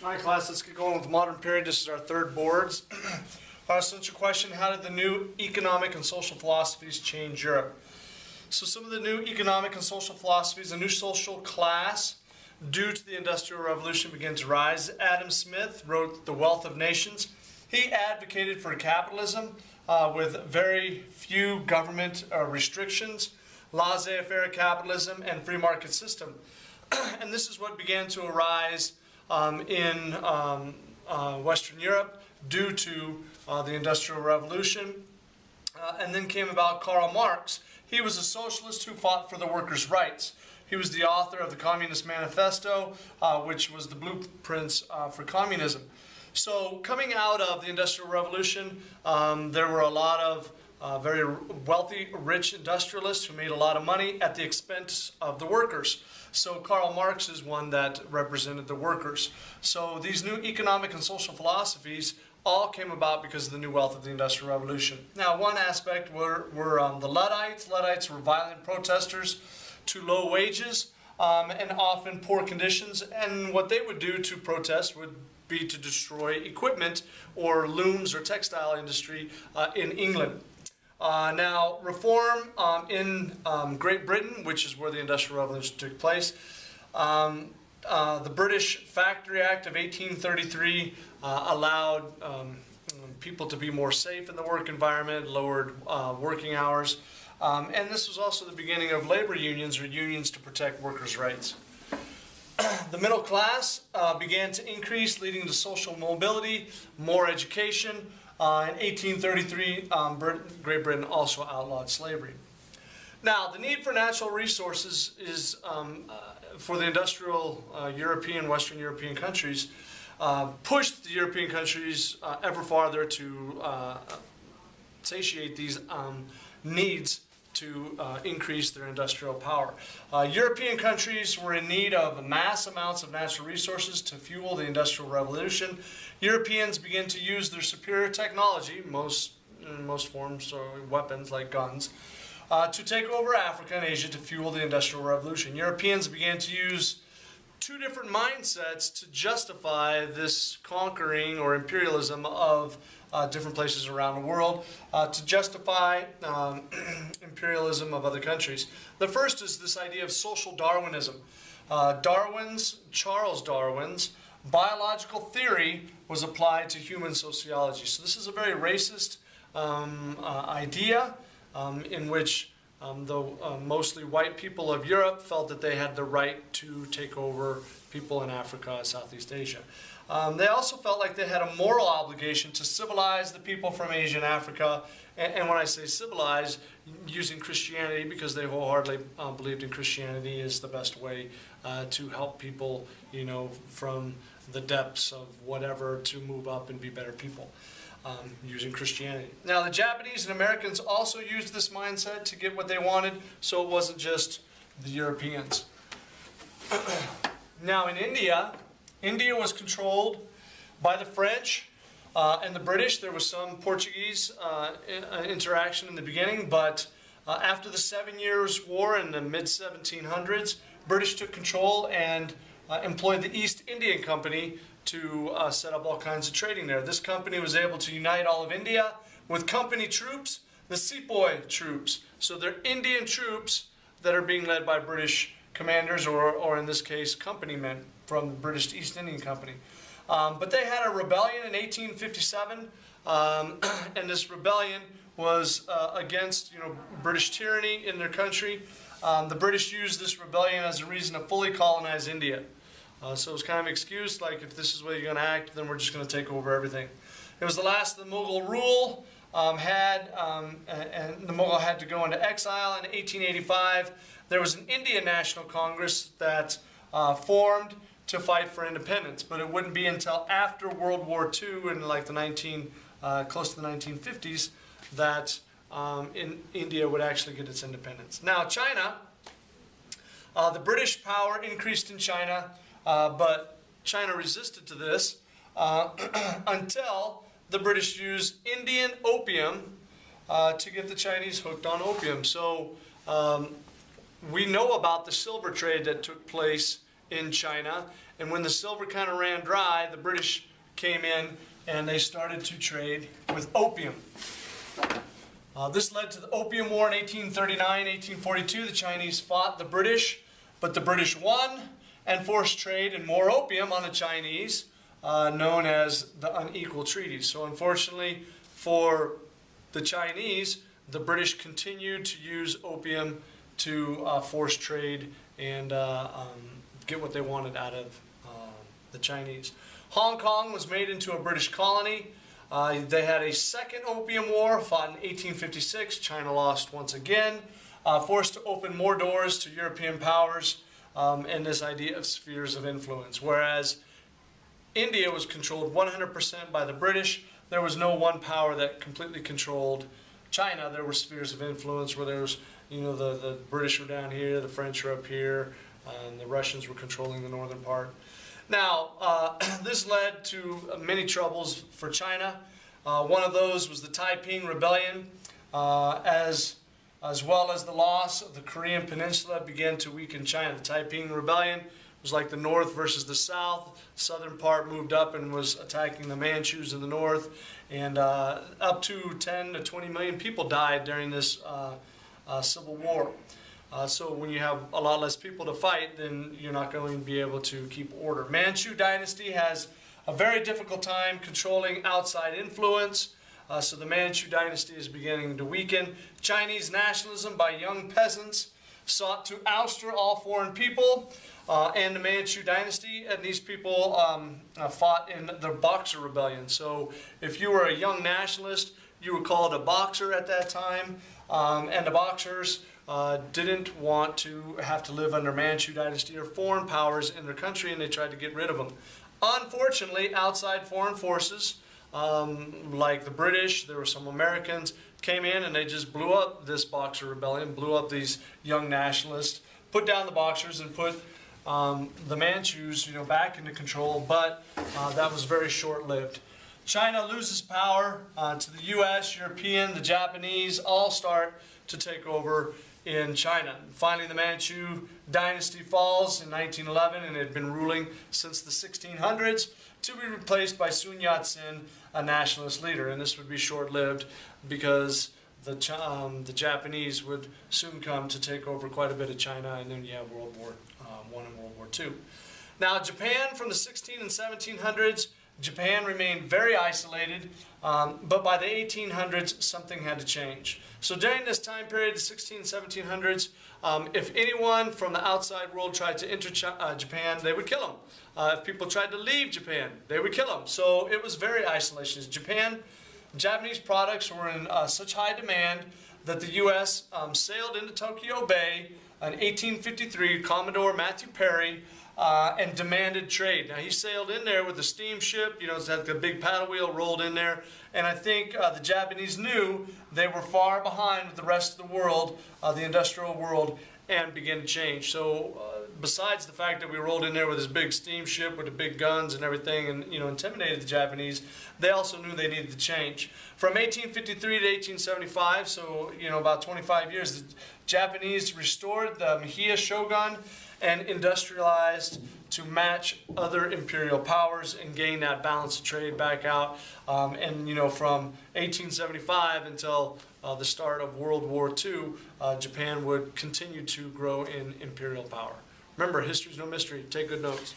All right, class, let's get going with the modern period. This is our third boards. Essential question, how did the new economic and social philosophies change Europe? So some of the new economic and social philosophies, a new social class due to the Industrial Revolution began to rise. Adam Smith wrote The Wealth of Nations. He advocated for capitalism with very few government restrictions, laissez-faire capitalism, and free market system. And this is what began to arise in Western Europe due to the Industrial Revolution. And then came about Karl Marx. He was a socialist who fought for the workers' rights. He was the author of the Communist Manifesto, which was the blueprints for communism. So coming out of the Industrial Revolution, there were a lot of very wealthy, rich industrialists who made a lot of money at the expense of the workers. So Karl Marx is one that represented the workers. So these new economic and social philosophies all came about because of the new wealth of the Industrial Revolution. Now, one aspect were the Luddites. Luddites were violent protesters to low wages and often poor conditions. And what they would do to protest would be to destroy equipment or looms or textile industry in England. Now, reform in Great Britain, which is where the Industrial Revolution took place, the British Factory Act of 1833 allowed people to be more safe in the work environment, lowered working hours, and this was also the beginning of labor unions or unions to protect workers' rights. The middle class began to increase, leading to social mobility, more education. In 1833, Great Britain also outlawed slavery. Now, the need for natural resources is, for the industrial European, Western European countries, pushed the European countries ever farther to satiate these needs to increase their industrial power. European countries were in need of mass amounts of natural resources to fuel the Industrial Revolution. Europeans began to use their superior technology, in most forms or weapons like guns, to take over Africa and Asia to fuel the Industrial Revolution. Europeans began to use two different mindsets to justify this conquering or imperialism of different places around the world, to justify imperialism of other countries. The first is this idea of social Darwinism. Charles Darwin's biological theory was applied to human sociology. So this is a very racist idea in which the mostly white people of Europe felt that they had the right to take over people in Africa and Southeast Asia. They also felt like they had a moral obligation to civilize the people from Asia and Africa. And when I say civilize, using Christianity, because they wholeheartedly believed in Christianity is the best way to help people, you know, from the depths of whatever to move up and be better people. Using Christianity. Now, the Japanese and Americans also used this mindset to get what they wanted, so it wasn't just the Europeans. Now, in India was controlled by the French and the British. There was some Portuguese interaction in the beginning, but after the 7 Years' War in the mid-1700s, British took control and employed the East Indian Company to set up all kinds of trading there. This company was able to unite all of India with company troops, the Sepoy troops. So they're Indian troops that are being led by British commanders, or in this case, company men from the British East Indian Company. But they had a rebellion in 1857, and this rebellion was against, British tyranny in their country. The British used this rebellion as a reason to fully colonize India. So it was kind of an excuse, like, if this is the way you're going to act, then we're just going to take over everything. It was the last of the Mughal rule, and the Mughal had to go into exile in 1885. There was an Indian National Congress that formed to fight for independence, but it wouldn't be until after World War II in like close to the 1950s that India would actually get its independence. Now, China, the British power increased in China, but China resisted to this until the British used Indian opium to get the Chinese hooked on opium. So we know about the silver trade that took place in China. And when the silver kind of ran dry, the British came in and they started to trade with opium. This led to the Opium War in 1839-1842. The Chinese fought the British, but the British won and forced trade in more opium on the Chinese, known as the unequal treaties. So unfortunately for the Chinese, the British continued to use opium to force trade and get what they wanted out of the Chinese. Hong Kong was made into a British colony. They had a second Opium War, fought in 1856. China lost once again, forced to open more doors to European powers and this idea of spheres of influence. Whereas India was controlled 100% by the British, there was no one power that completely controlled China. There were spheres of influence where there was, you know, the British were down here, the French were up here, and the Russians were controlling the northern part. Now, this led to many troubles for China. One of those was the Taiping Rebellion, as well as the loss of the Korean Peninsula began to weaken China. The Taiping Rebellion was like the north versus the south. The southern part moved up and was attacking the Manchus in the north, and up to 10 to 20 million people died during this civil war. So when you have a lot less people to fight, then you're not going to be able to keep order. Manchu dynasty has a very difficult time controlling outside influence. So the Manchu dynasty is beginning to weaken. Chinese nationalism by young peasants sought to oust all foreign people and the Manchu dynasty. And these people fought in the Boxer Rebellion. So if you were a young nationalist, you were called a boxer at that time. And the boxers didn't want to have to live under Manchu dynasty or foreign powers in their country, and they tried to get rid of them. Unfortunately, outside foreign forces, like the British, there were some Americans, came in and they just blew up this Boxer Rebellion, blew up these young nationalists, put down the Boxers and put the Manchus, back into control, but that was very short-lived. China loses power to the U.S., European, the Japanese, all start to take over in China. Finally, the Manchu dynasty falls in 1911, and it had been ruling since the 1600s, to be replaced by Sun Yat-sen, a nationalist leader. And this would be short-lived because the Japanese would soon come to take over quite a bit of China, and then you have World War I and World War II. Now, Japan from the 16 and 1700s, Japan remained very isolated, but by the 1800s, something had to change. So during this time period, the 16 and 1700s, if anyone from the outside world tried to enter Japan, they would kill them. If people tried to leave Japan, they would kill them. So it was very isolationist. Japanese products were in such high demand that the U.S. Sailed into Tokyo Bay in 1853, Commodore Matthew Perry, and demanded trade. Now, he sailed in there with a steamship, it's had the big paddle wheel rolled in there, and I think the Japanese knew they were far behind with the rest of the world, the industrial world, and began to change. So, besides the fact that we rolled in there with this big steamship with the big guns and everything and, intimidated the Japanese, they also knew they needed to change. From 1853 to 1875, so, about 25 years, the Japanese restored the Mihei Shogun and industrialized to match other imperial powers and gain that balance of trade back out. And from 1875 until the start of World War II, Japan would continue to grow in imperial power. Remember, history's no mystery. Take good notes.